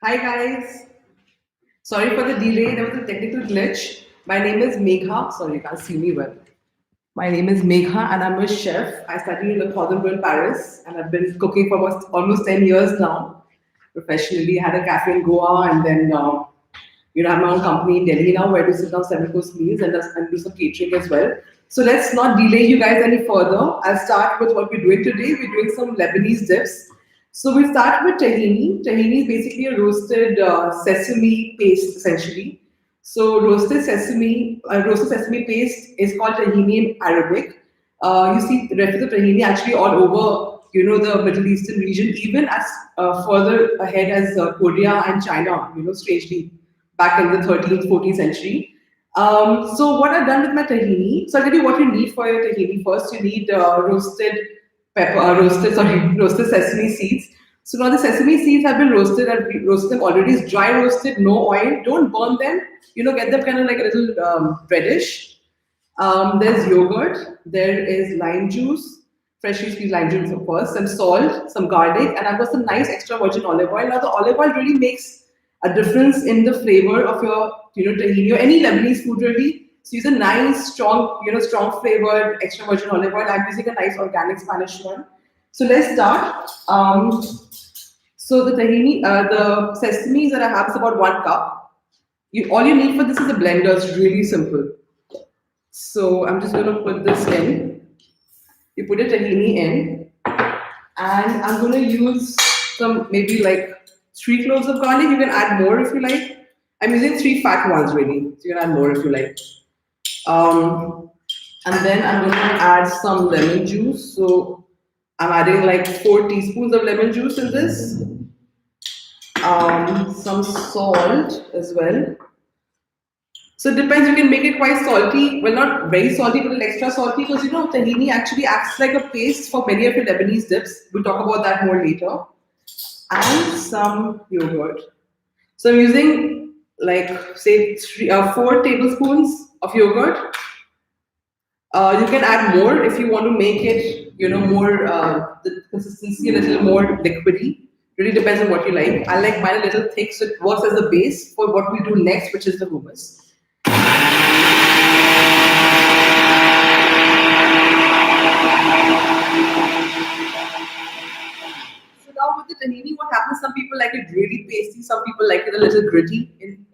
Hi guys, sorry for the delay. There was a technical glitch. My name is Megha. Sorry, you can't see me well. My name is Megha, and I'm a chef. I studied in Le Cordon Bleu in Paris, and I've been cooking for almost 10 years now. Professionally, I had a cafe in Goa, and then I have my own company in Delhi now, where I do sit down 7 course meals and do some catering as well. So let's not delay you guys any further. I'll start with what we're doing today. We're doing some Lebanese dips. So we start with tahini. Tahini is basically a roasted sesame paste, essentially. So roasted sesame paste is called tahini in Arabic. You see the rest of the tahini actually all over, the Middle Eastern region, even as further ahead as Korea and China, strangely, back in the 13th, 14th century. So what I've done with my tahini, so I'll tell you what you need for your tahini. First, you need roasted sesame seeds. So now the sesame seeds have been roasted. I've roasted them already. It's dry roasted, no oil. Don't burn them. Get them kind of like a little reddish. There's yogurt. There is lime juice, freshly squeezed lime juice, of course, some salt, some garlic, and I've got some nice extra virgin olive oil. Now the olive oil really makes a difference in the flavor of your, tahini or any Lebanese food really. So use a nice, strong, strong flavored extra virgin olive oil. I'm using a nice organic Spanish one. So let's start. So the sesame that I have is about 1 cup. All you need for this is a blender. It's really simple. So I'm just going to put this in. You put your tahini in, and I'm going to use some maybe like 3 cloves of garlic. You can add more if you like. I'm using 3 fat ones really, so you can add more if you like. And then I'm going to add some lemon juice. So I'm adding like 4 teaspoons of lemon juice in this. Some salt as well. So it depends, you can make it quite salty. Well, not very salty, but a little extra salty because tahini actually acts like a paste for many of your Lebanese dips. We'll talk about that more later. And some yogurt. So I'm using like say 4 tablespoons of yogurt. You can add more if you want to make it, more the consistency a little more liquidy. Really depends on what you like. I like mine a little thick, so it works as a base for what we do next, which is the hummus. So now with the tahini, what happens? Some people like it really pasty, some people like it a little gritty in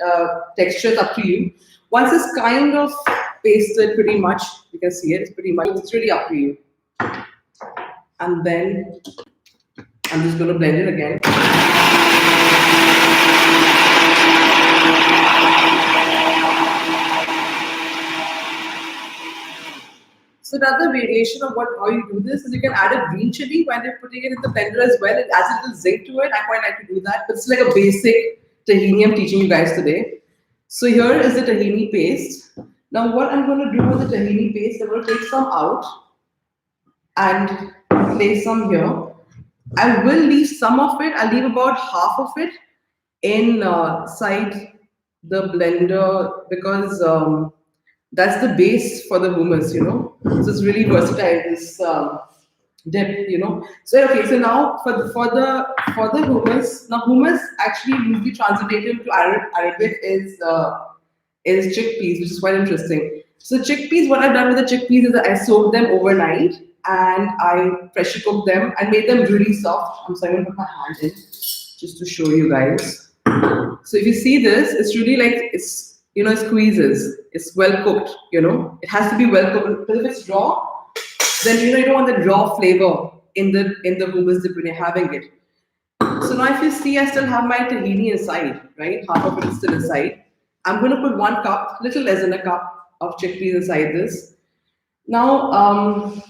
texture. It's up to you. Once it's kind of pasted, pretty much, you can see it. It's pretty much. It's really up to you. And then I'm just going to blend it again. So another variation of how you do this is you can add a green chili when you're putting it in the blender as well. It adds a little zing to it. I quite like to do that. But it's like a basic tahini I'm teaching you guys today. So here is the tahini paste. Now what I'm going to do with the tahini paste, I'm going to take some out and place some here. I will leave some of it. I'll leave about half of it inside the blender because that's the base for the hummus, So it's really versatile, this dip, So okay, so now for the hummus, now hummus actually usually translated into Arabic is chickpeas, which is quite interesting. So chickpeas, what I've done with the chickpeas is that I soaked them overnight and I pressure cooked them and made them really soft. I'm sorry, I'm gonna put my hand in just to show you guys. So if you see this, it's really like it squeezes. It's well cooked. It has to be well cooked because if it's raw, then you don't want the raw flavor in the hummus dip when you're having it. So now if you see, I still have my tahini inside, right? Half of it is still inside. I'm going to put 1 cup, little less than a cup of chickpeas inside this. Now,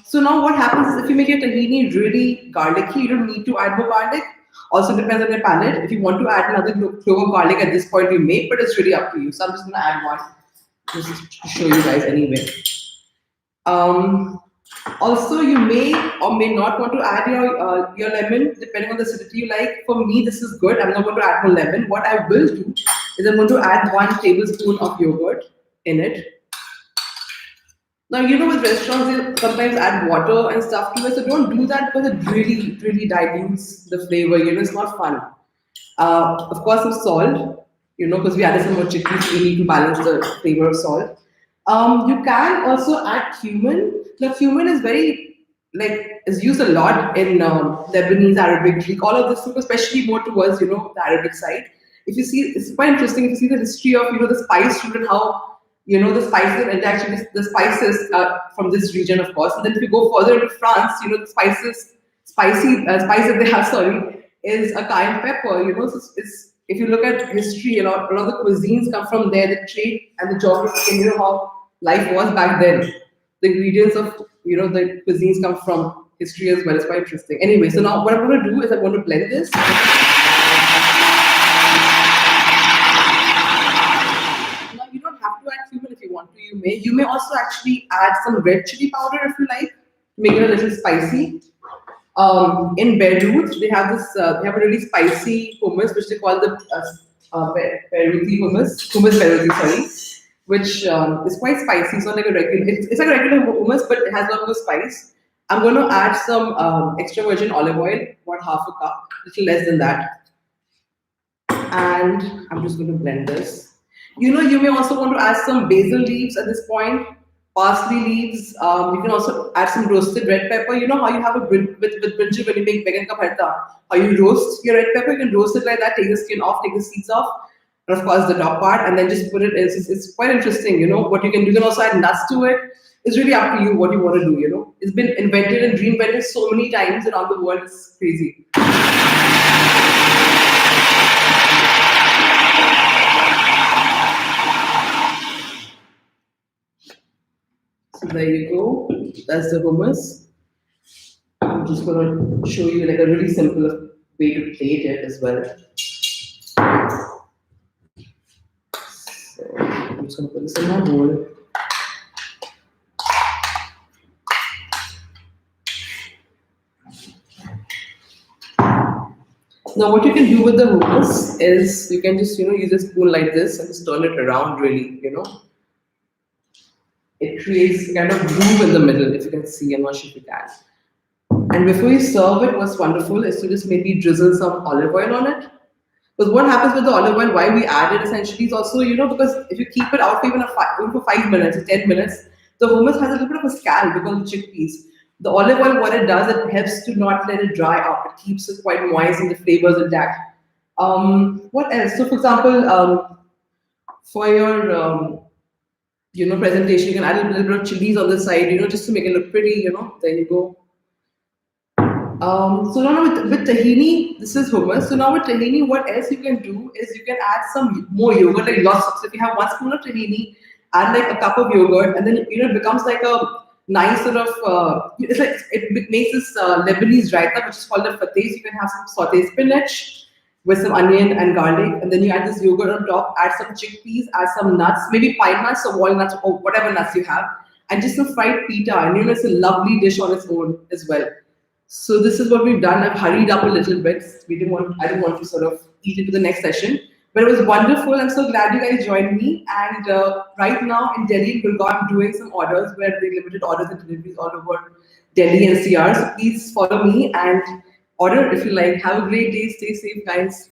so now what happens is if you make your tahini really garlicky, you don't need to add more garlic. Also depends on your palate. If you want to add another clove of garlic at this point, you may, but it's really up to you. So I'm just going to add one just to show you guys anyway. Also, you may or may not want to add your lemon depending on the acidity you like. For me, this is good. I'm not going to add more lemon. What I will do is I'm going to add 1 tablespoon of yogurt in it. Now, with restaurants, they sometimes add water and stuff to it. So don't do that because it really, really dilutes the flavor. It's not fun. Of course, some salt, because we added some more chickpeas, we need to balance the flavor of salt. You can also add cumin. Now, cumin is very, is used a lot in Lebanese, Arabic, Greek, all of this, especially more towards, the Arabic side. If you see, it's quite interesting if you see the history of, the spice route and how, the spices, and actually the spices from this region, of course. And then if you go further into France, the spice that they have, sorry, is a cayenne pepper. So if you look at history, a lot of the cuisines come from there, the trade and the geography, and how life was back then. The ingredients of the cuisines come from history as well. It's quite interesting. Anyway, so now what I'm going to do is I'm going to blend this. Now you don't have to add cumin if you want to. You may also actually add some red chili powder if you like, to make it a little spicy. In Beirut, they have this. They have a really spicy hummus, which they call the Beiruti hummus Beiruti, sorry, which is quite spicy. It's not like a regular. It's like a regular hummus, but it has a lot more spice. I'm going to add some extra virgin olive oil, about half a cup, little less than that, and I'm just going to blend this. You may also want to add some basil leaves at this point, parsley leaves. You can also add some roasted red pepper. You know how you have a with brinjal when you make vegan ka bharta, how you roast your red pepper. You can roast it like that, take the skin off, take the seeds off, and of course the top part, and then just put it. It's quite interesting. What you can do. You can also add nuts to it. It's really up to you what you want to do. It's been invented and reinvented so many times around the world. It's crazy. So there you go. That's the hummus. I'm just going to show you like a really simple way to plate it as well. So I'm just going to put this in my bowl. Now what you can do with the hummus is you can just use a spoon like this and just turn it around really. It creates kind of groove in the middle, if you can see. I'm not sure if you can. And before you serve it, what's wonderful is to just maybe drizzle some olive oil on it. Because what happens with the olive oil, why we add it essentially is also, because if you keep it out for even for 5 minutes or 10 minutes, the hummus has a little bit of a scald because of the chickpeas. The olive oil, what it does, it helps to not let it dry up. It keeps it quite moist and the flavors intact. What else? So, for example, for your presentation, you can add a little bit of chilies on the side, just to make it look pretty. There you go. So now with tahini, this is hummus. So now with tahini, what else you can do is you can add some more yogurt, like lots of. So if you have 1 spoon of tahini, add like a cup of yogurt, and then it becomes like a nice sort of. It's like it makes this Lebanese raita, which is called a fateh. So you can have some sauteed spinach with some onion and garlic, and then you add this yogurt on top. Add some chickpeas, add some nuts, maybe pine nuts or walnuts or whatever nuts you have, and just some fried pita. And it's a lovely dish on its own as well. So this is what we've done. I've hurried up a little bit. I didn't want to sort of eat into the next session, but it was wonderful. I'm so glad you guys joined me. And right now in Delhi, in Gurgaon, I'm doing some orders where they limited orders and deliveries all over Delhi NCR. So please follow me and order if you like. Have a great day. Stay safe, guys.